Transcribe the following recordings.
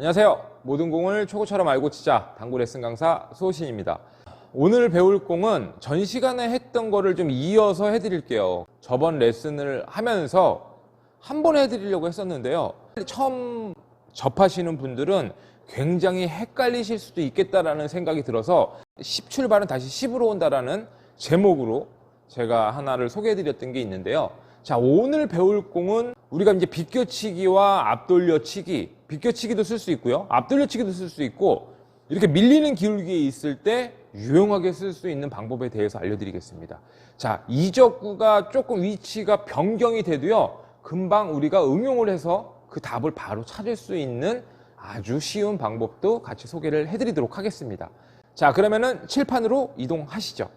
안녕하세요. 모든 공을 초구처럼 알고 치자 당구 레슨 강사 수호신입니다. 오늘 배울 공은 전 시간에 했던 거를 좀 이어서 해드릴게요. 저번 레슨을 하면서 한 번 해드리려고 했었는데요. 처음 접하시는 분들은 굉장히 헷갈리실 수도 있겠다라는 생각이 들어서 10 출발은 다시 10으로 온다라는 제목으로 제가 하나를 소개해드렸던 게 있는데요. 자, 오늘 배울 공은 우리가 이제 비껴치기와 앞돌려치기, 비껴치기도 쓸 수 있고요. 앞돌려치기도 쓸 수 있고, 이렇게 밀리는 기울기에 있을 때 유용하게 쓸 수 있는 방법에 대해서 알려드리겠습니다. 자, 이적구가 조금 위치가 변경이 돼도요, 금방 우리가 응용을 해서 그 답을 바로 찾을 수 있는 아주 쉬운 방법도 같이 소개를 해드리도록 하겠습니다. 자, 그러면은 칠판으로 이동하시죠.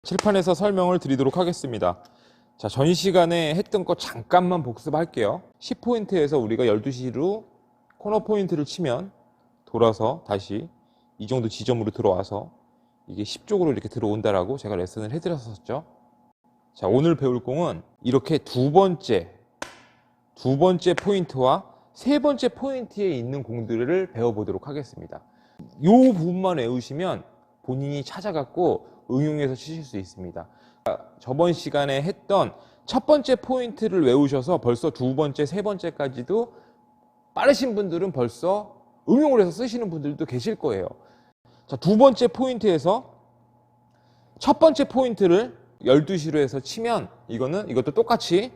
칠판에서 설명을 드리도록 하겠습니다. 자, 전 시간에 했던 거 잠깐만 복습할게요. 10포인트에서 우리가 12시로 코너 포인트를 치면 돌아서 다시 이 정도 지점으로 들어와서 이게 10쪽으로 이렇게 들어온다라고 제가 레슨을 해드렸었죠. 자, 오늘 배울 공은 이렇게 두 번째 포인트와 세 번째 포인트에 있는 공들을 배워보도록 하겠습니다. 이 부분만 외우시면 본인이 찾아갖고 응용해서 치실 수 있습니다. 저번 시간에 했던 첫 번째 포인트를 외우셔서 벌써 두 번째, 세 번째까지도 빠르신 분들은 벌써 응용을 해서 쓰시는 분들도 계실 거예요. 자, 두 번째 포인트에서 첫 번째 포인트를 12시로 해서 치면 이것도 똑같이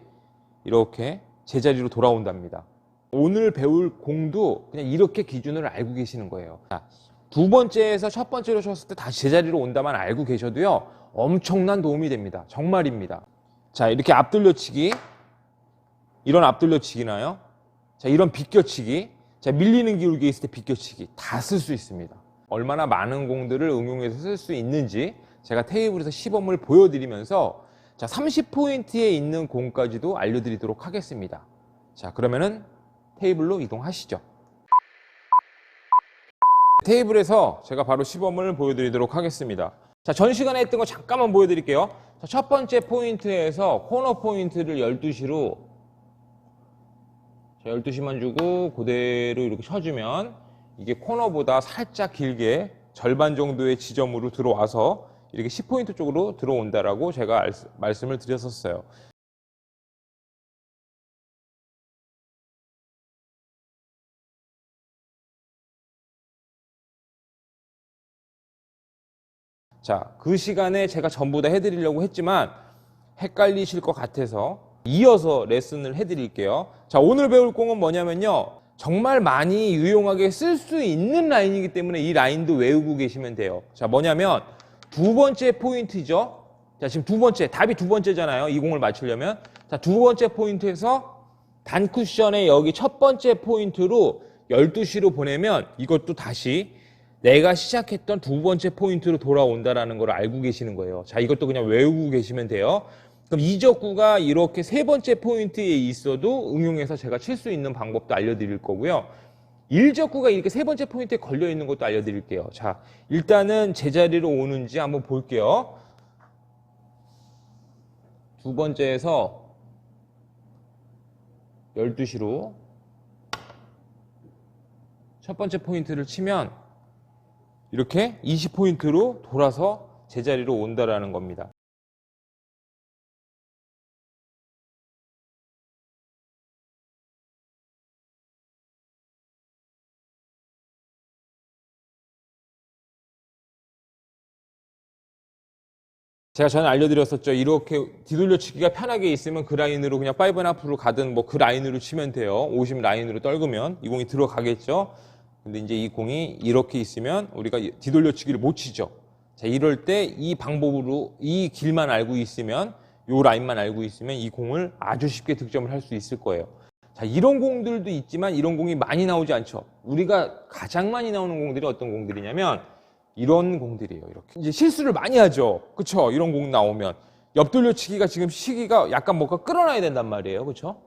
이렇게 제자리로 돌아온답니다. 오늘 배울 공도 그냥 이렇게 기준을 알고 계시는 거예요. 자, 두 번째에서 첫 번째로 쳤을 때 다시 제자리로 온다만 알고 계셔도요, 엄청난 도움이 됩니다. 정말입니다. 자, 이렇게 앞돌려치기, 이런 앞돌려치기나요? 자, 이런 비껴치기, 자, 밀리는 기울기에 있을 때 비껴치기 다 쓸 수 있습니다. 얼마나 많은 공들을 응용해서 쓸 수 있는지 제가 테이블에서 시범을 보여드리면서 자, 30포인트에 있는 공까지도 알려드리도록 하겠습니다. 자, 그러면은 테이블로 이동하시죠. 테이블에서 제가 바로 시범을 보여드리도록 하겠습니다. 자, 전 시간에 했던 거 잠깐만 보여드릴게요. 자, 첫 번째 포인트에서 코너 포인트를 12시로 12시만 주고 그대로 이렇게 쳐주면 이게 코너보다 살짝 길게 절반 정도의 지점으로 들어와서 이렇게 10포인트 쪽으로 들어온다라고 제가 말씀을 드렸었어요. 자, 그 시간에 제가 전부 다 해드리려고 했지만 헷갈리실 것 같아서 이어서 레슨을 해드릴게요. 자, 오늘 배울 공은 뭐냐면요, 정말 많이 유용하게 쓸 수 있는 라인이기 때문에 이 라인도 외우고 계시면 돼요. 자, 뭐냐면 두 번째 포인트죠. 자, 지금 두 번째, 답이 두 번째잖아요. 이 공을 맞추려면. 자, 두 번째 포인트에서 단쿠션의 여기 첫 번째 포인트로 12시로 보내면 이것도 다시 내가 시작했던 두 번째 포인트로 돌아온다라는 걸 알고 계시는 거예요. 자, 이것도 그냥 외우고 계시면 돼요. 그럼 이적구가 이렇게 세 번째 포인트에 있어도 응용해서 제가 칠 수 있는 방법도 알려드릴 거고요. 일적구가 이렇게 세 번째 포인트에 걸려 있는 것도 알려드릴게요. 자, 일단은 제자리로 오는지 한번 볼게요. 두 번째에서 12시로 첫 번째 포인트를 치면 이렇게 20포인트로 돌아서 제자리로 온다라는 겁니다. 제가 전에 알려드렸었죠. 이렇게 뒤돌려치기가 편하게 있으면 그 라인으로 그냥 5&1로 가든 뭐 그 라인으로 치면 돼요. 50 라인으로 떨구면 이 공이 들어가겠죠. 근데 이제 이 공이 이렇게 있으면 우리가 뒤돌려치기를 못 치죠. 자, 이럴 때 이 방법으로 이 길만 알고 있으면, 이 라인만 알고 있으면 이 공을 아주 쉽게 득점을 할 수 있을 거예요. 자, 이런 공들도 있지만 이런 공이 많이 나오지 않죠. 우리가 가장 많이 나오는 공들이 어떤 공들이냐면 이런 공들이에요. 이렇게 이제 실수를 많이 하죠. 그쵸? 이런 공 나오면 옆돌려치기가 지금 시기가 약간 뭔가 끌어놔야 된단 말이에요. 그쵸?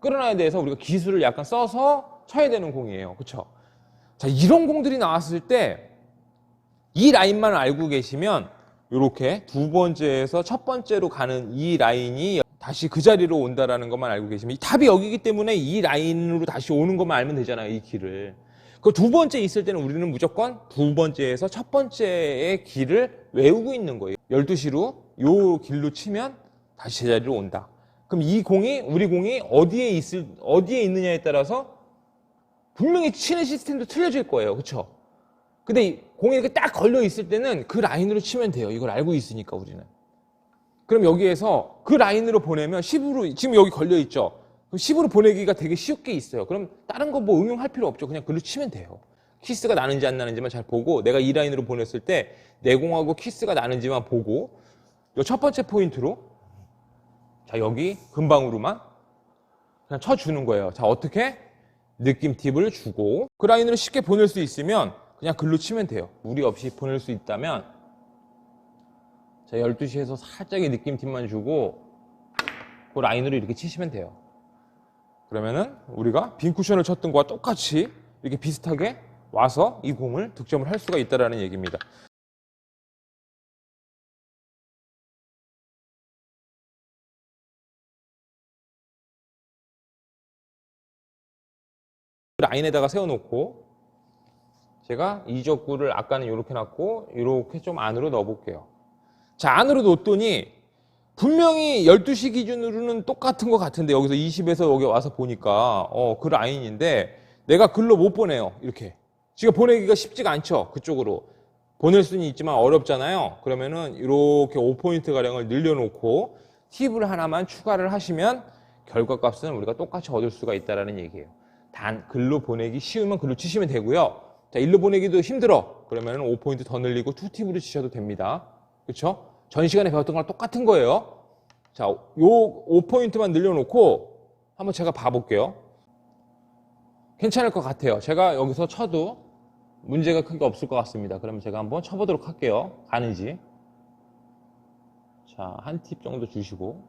끌어놔야 돼서 우리가 기술을 약간 써서 쳐야 되는 공이에요. 그쵸? 자, 이런 공들이 나왔을 때 이 라인만 알고 계시면 이렇게 두 번째에서 첫 번째로 가는 이 라인이 다시 그 자리로 온다라는 것만 알고 계시면, 이 탑이 여기기 때문에 이 라인으로 다시 오는 것만 알면 되잖아요, 이 길을. 그 두 번째 있을 때는 우리는 무조건 두 번째에서 첫 번째의 길을 외우고 있는 거예요. 12시로 요 길로 치면 다시 제자리로 온다. 그럼 이 공이, 우리 공이 어디에 있느냐에 따라서 분명히 치는 시스템도 틀려질 거예요. 그쵸? 근데 이 공이 이렇게 딱 걸려 있을 때는 그 라인으로 치면 돼요. 이걸 알고 있으니까 우리는. 그럼 여기에서 그 라인으로 보내면 10으로, 지금 여기 걸려 있죠? 그럼 10으로 보내기가 되게 쉽게 있어요. 그럼 다른 거 뭐 응용할 필요 없죠. 그냥 글로 치면 돼요. 키스가 나는지 안 나는지만 잘 보고, 내가 이 라인으로 보냈을 때 내 공하고 키스가 나는지만 보고, 이 첫 번째 포인트로, 자, 여기 근방으로만 그냥 쳐주는 거예요. 자, 어떻게? 느낌 팁을 주고, 그 라인으로 쉽게 보낼 수 있으면 그냥 글로 치면 돼요. 무리 없이 보낼 수 있다면, 자, 12시에서 살짝의 느낌 팁만 주고 그 라인으로 이렇게 치시면 돼요. 그러면은 우리가 빈 쿠션을 쳤던 거와 똑같이 이렇게 비슷하게 와서 이 공을 득점을 할 수가 있다는 얘기입니다. 라인에다가 세워놓고, 제가 이적구를 아까는 이렇게 놨고 이렇게 좀 안으로 넣어볼게요. 자, 안으로 놓았더니 분명히 12시 기준으로는 똑같은 것 같은데, 여기서 20에서 여기 와서 보니까 그 라인인데 내가 글로 못 보내요. 이렇게 지금 보내기가 쉽지가 않죠. 그쪽으로 보낼 수는 있지만 어렵잖아요. 그러면은 이렇게 5포인트 가량을 늘려놓고 팁을 하나만 추가를 하시면 결과값은 우리가 똑같이 얻을 수가 있다는 얘기예요. 단 글로 보내기 쉬우면 글로 치시면 되고요. 자, 일로 보내기도 힘들어. 그러면은 5포인트 더 늘리고 2팁으로 치셔도 됩니다. 그렇죠? 전 시간에 배웠던 거랑 똑같은 거예요. 자, 요 5포인트만 늘려놓고 한번 제가 봐볼게요. 괜찮을 것 같아요. 제가 여기서 쳐도 문제가 크게 없을 것 같습니다. 그러면 제가 한번 쳐보도록 할게요. 가는지. 자, 한 팁 정도 주시고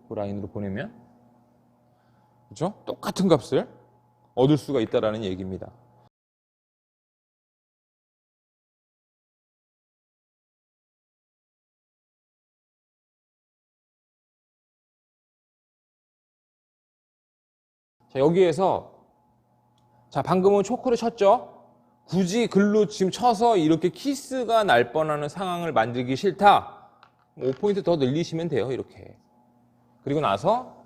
그 라인으로 보내면, 그렇죠? 똑같은 값을 얻을 수가 있다는 얘기입니다. 자, 여기에서, 자, 방금은 초크를 쳤죠? 굳이 글로 지금 쳐서 이렇게 키스가 날 뻔하는 상황을 만들기 싫다. 5포인트 더 늘리시면 돼요. 이렇게. 그리고 나서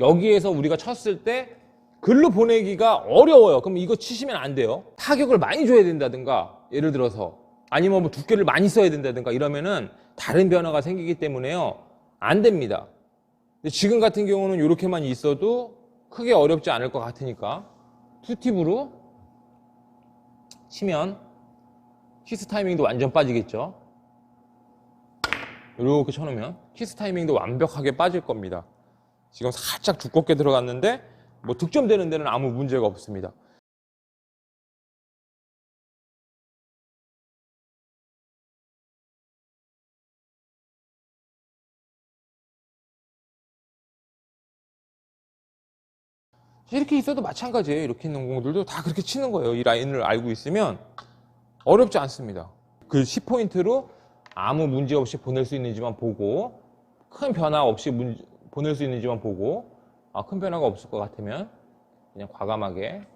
여기에서 우리가 쳤을 때 글로 보내기가 어려워요. 그럼 이거 치시면 안 돼요. 타격을 많이 줘야 된다든가, 예를 들어서 아니면 뭐 두께를 많이 써야 된다든가 이러면은 다른 변화가 생기기 때문에요. 안 됩니다. 근데 지금 같은 경우는 이렇게만 있어도 크게 어렵지 않을 것 같으니까 투팁으로 치면 키스 타이밍도 완전 빠지겠죠. 이렇게 쳐놓으면 키스 타이밍도 완벽하게 빠질 겁니다. 지금 살짝 두껍게 들어갔는데 뭐 득점되는 데는 아무 문제가 없습니다. 이렇게 있어도 마찬가지예요. 이렇게 있는 공들도 다 그렇게 치는 거예요. 이 라인을 알고 있으면 어렵지 않습니다. 그 10포인트로 아무 문제 없이 보낼 수 있는지만 보고, 큰 변화 없이 보낼 수 있는지만 보고, 큰 변화가 없을 것 같으면 그냥 과감하게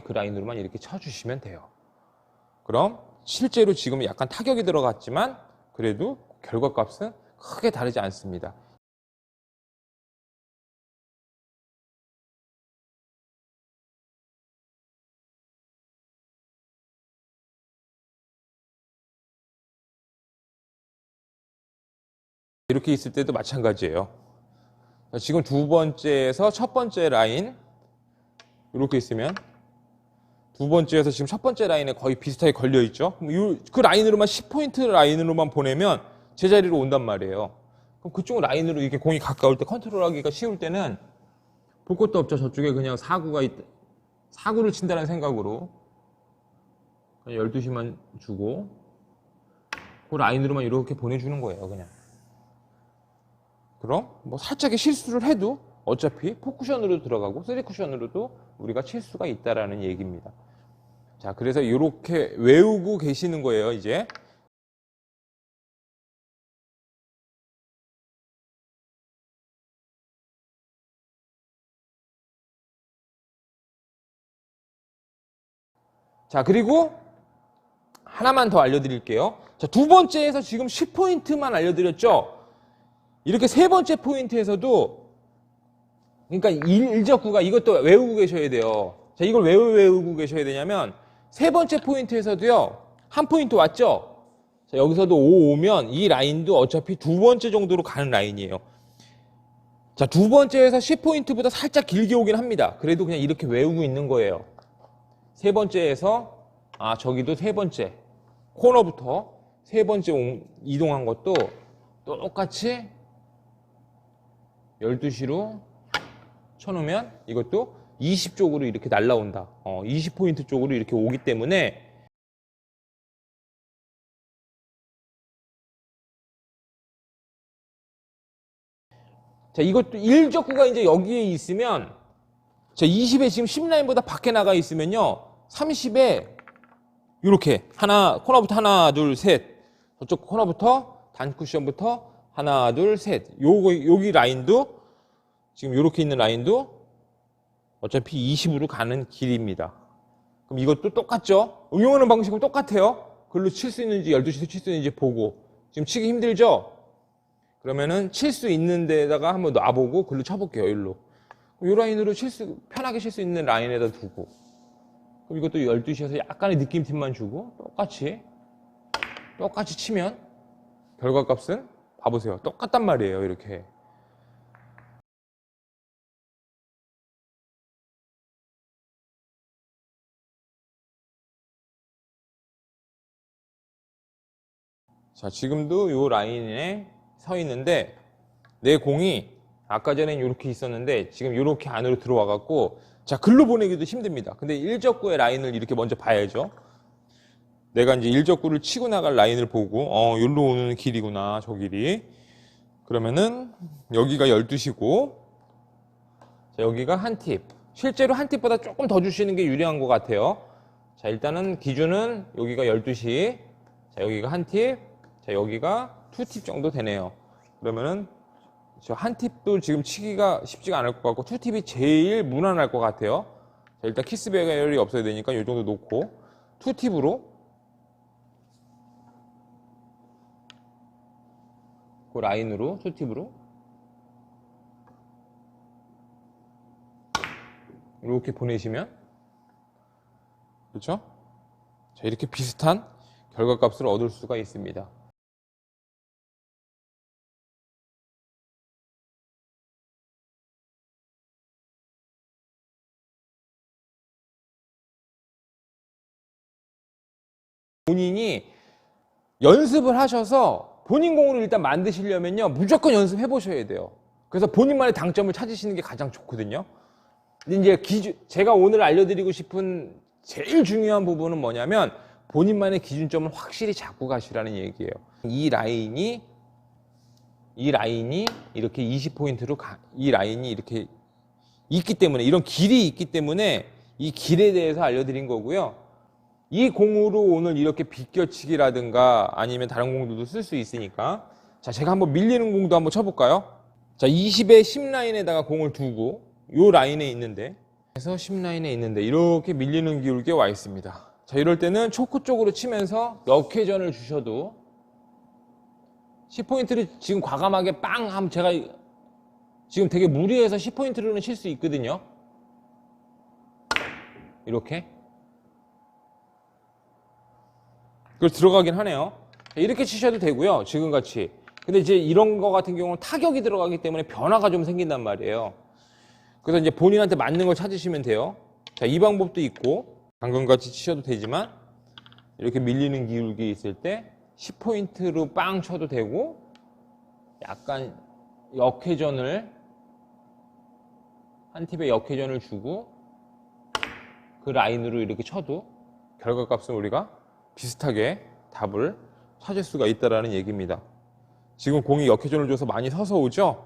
그 라인으로만 이렇게 쳐주시면 돼요. 그럼 실제로 지금 약간 타격이 들어갔지만 그래도 결과값은 크게 다르지 않습니다. 이렇게 있을 때도 마찬가지예요. 지금 두 번째에서 첫 번째 라인 이렇게 있으면 두 번째에서 지금 첫 번째 라인에 거의 비슷하게 걸려 있죠. 그 라인으로만 10포인트 라인으로만 보내면 제자리로 온단 말이에요. 그럼 그쪽 라인으로 이렇게 공이 가까울 때 컨트롤하기가 쉬울 때는 볼 것도 없죠. 저쪽에 그냥 사구를 친다는 생각으로 그냥 12시만 주고 그 라인으로만 이렇게 보내주는 거예요. 그냥. 그럼 뭐 살짝의 실수를 해도 어차피 4쿠션으로 들어가고 3쿠션으로도 우리가 칠 수가 있다라는 얘기입니다. 자, 그래서 이렇게 외우고 계시는 거예요, 이제. 자, 그리고 하나만 더 알려드릴게요. 자, 두 번째에서 지금 10포인트만 알려드렸죠? 이렇게 세 번째 포인트에서도, 그러니까 일적구가 이것도 외우고 계셔야 돼요. 자, 이걸 왜 외우고 계셔야 되냐면, 세 번째 포인트에서도요, 한 포인트 왔죠? 자, 여기서도 5 오면 이 라인도 어차피 두 번째 정도로 가는 라인이에요. 자, 두 번째에서 10포인트보다 살짝 길게 오긴 합니다. 그래도 그냥 이렇게 외우고 있는 거예요. 세 번째에서, 저기도 세 번째. 코너부터 세 번째 이동한 것도 똑같이 12시로 쳐놓으면 이것도 20쪽으로 이렇게 날라온다. 20포인트 쪽으로 이렇게 오기 때문에 자, 이것도 일적구가 이제 여기에 있으면 자, 20에 지금 10라인보다 밖에 나가 있으면요. 30에 이렇게 코너부터 하나, 둘, 셋. 저쪽 코너부터 단쿠션부터 하나, 둘, 셋. 여기 라인도 지금 이렇게 있는 라인도 어차피 20으로 가는 길입니다. 그럼 이것도 똑같죠? 응용하는 방식은 똑같아요. 글로 칠 수 있는지 12시에서 칠 수 있는지 보고. 지금 치기 힘들죠? 그러면은 칠 수 있는 데다가 한번 놔보고 글로 쳐볼게요. 일로. 이 라인으로 편하게 칠 수 있는 라인에다 두고. 그럼 이것도 12시에서 약간의 느낌팀만 주고 똑같이 치면 결과값은 봐보세요. 똑같단 말이에요. 이렇게. 자, 지금도 이 라인에 서 있는데 내 공이 아까 전엔 이렇게 있었는데 지금 이렇게 안으로 들어와 갖고 자, 글로 보내기도 힘듭니다. 근데 일적구의 라인을 이렇게 먼저 봐야죠. 내가 이제 일적구를 치고 나갈 라인을 보고 여기로 오는 길이구나, 저 길이. 그러면은 여기가 12시고 자, 여기가 한 팁. 실제로 한 팁보다 조금 더 주시는 게 유리한 것 같아요. 자, 일단은 기준은 여기가 12시. 자, 여기가 한 팁. 자, 여기가 2팁 정도 되네요. 그러면은 저 한 팁도 지금 치기가 쉽지가 않을 것 같고 2팁이 제일 무난할 것 같아요. 자, 일단 키스 배열이 없어야 되니까 이 정도 놓고 2팁으로 그 라인으로 2팁으로 이렇게 보내시면 그렇죠? 자, 이렇게 비슷한 결과값을 얻을 수가 있습니다. 본인이 연습을 하셔서 본인 공으로 일단 만드시려면요 무조건 연습해 보셔야 돼요. 그래서 본인만의 당점을 찾으시는 게 가장 좋거든요. 근데 이제 제가 오늘 알려드리고 싶은 제일 중요한 부분은 뭐냐면 본인만의 기준점을 확실히 잡고 가시라는 얘기예요. 이 라인이 이렇게 20포인트로 이 라인이 이렇게 있기 때문에 이런 길이 있기 때문에 이 길에 대해서 알려드린 거고요. 이 공으로 오늘 이렇게 비껴치기라든가 아니면 다른 공들도 쓸 수 있으니까 자, 제가 한번 밀리는 공도 한번 쳐볼까요? 자, 20에 10라인에다가 공을 두고 요 라인에 있는데 그래서 10라인에 있는데 이렇게 밀리는 기울기에 와 있습니다. 자, 이럴 때는 초크 쪽으로 치면서 역회전을 주셔도 10포인트를 지금 과감하게 빵 하면 제가 지금 되게 무리해서 10포인트로는 칠 수 있거든요. 이렇게 그걸 들어가긴 하네요. 이렇게 치셔도 되고요. 지금같이. 근데 이제 이런 거 같은 경우는 타격이 들어가기 때문에 변화가 좀 생긴단 말이에요. 그래서 이제 본인한테 맞는 걸 찾으시면 돼요. 자, 이 방법도 있고 방금같이 치셔도 되지만 이렇게 밀리는 기울기 있을 때 10포인트로 빵 쳐도 되고 약간 역회전을 한 팁에 역회전을 주고 그 라인으로 이렇게 쳐도 결과값은 우리가 비슷하게 답을 찾을 수가 있다는 얘기입니다. 지금 공이 역회전을 줘서 많이 서서 오죠?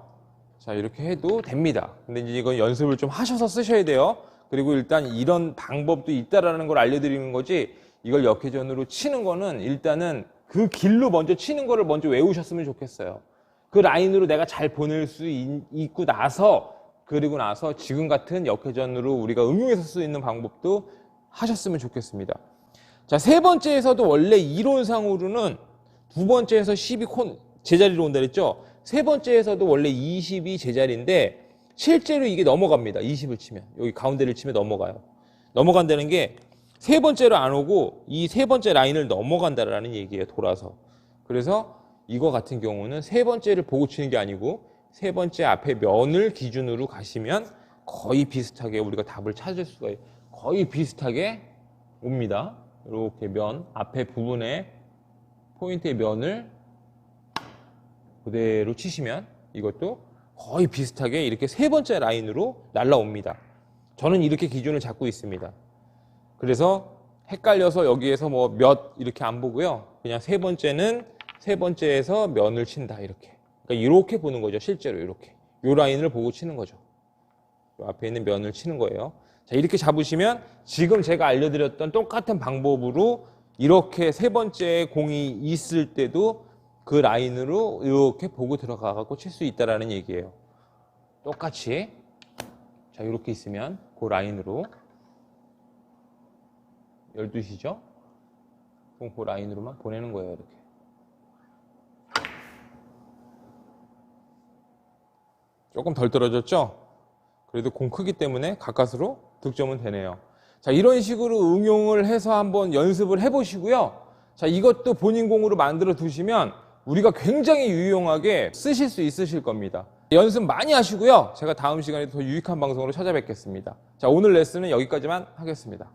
자, 이렇게 해도 됩니다. 근데 이제 이건 연습을 좀 하셔서 쓰셔야 돼요. 그리고 일단 이런 방법도 있다라는 걸 알려드리는 거지 이걸 역회전으로 치는 거는 일단은 그 길로 먼저 치는 거를 먼저 외우셨으면 좋겠어요. 그 라인으로 내가 잘 보낼 수 있고 나서 그리고 나서 지금 같은 역회전으로 우리가 응용해서 쓸 수 있는 방법도 하셨으면 좋겠습니다. 자, 세 번째에서도 원래 이론상으로는 두 번째에서 10이 제자리로 온다 그랬죠? 세 번째에서도 원래 20이 제자리인데 실제로 이게 넘어갑니다. 20을 치면. 여기 가운데를 치면 넘어가요. 넘어간다는 게 세 번째로 안 오고 이 세 번째 라인을 넘어간다라는 얘기예요. 돌아서. 그래서 이거 같은 경우는 세 번째를 보고 치는 게 아니고 세 번째 앞에 면을 기준으로 가시면 거의 비슷하게 우리가 답을 찾을 수가 있어요. 거의 비슷하게 옵니다. 이렇게 면, 앞에 부분에 포인트의 면을 그대로 치시면 이것도 거의 비슷하게 이렇게 세 번째 라인으로 날라옵니다. 저는 이렇게 기준을 잡고 있습니다. 그래서 헷갈려서 여기에서 뭐 몇 이렇게 안 보고요. 그냥 세 번째는 세 번째에서 면을 친다 이렇게. 그러니까 이렇게 보는 거죠. 실제로 이렇게. 이 라인을 보고 치는 거죠. 이 앞에 있는 면을 치는 거예요. 자, 이렇게 잡으시면 지금 제가 알려드렸던 똑같은 방법으로 이렇게 세 번째 공이 있을 때도 그 라인으로 이렇게 보고 들어가고 칠 수 있다라는 얘기예요. 똑같이. 자, 이렇게 있으면 그 라인으로 12시죠? 그럼 그 라인으로만 보내는 거예요. 이렇게. 조금 덜 떨어졌죠? 그래도 공 크기 때문에 가까스로 득점은 되네요. 자, 이런 식으로 응용을 해서 한번 연습을 해보시고요. 자, 이것도 본인 공으로 만들어 두시면 우리가 굉장히 유용하게 쓰실 수 있으실 겁니다. 연습 많이 하시고요. 제가 다음 시간에 더 유익한 방송으로 찾아뵙겠습니다. 자, 오늘 레슨은 여기까지만 하겠습니다.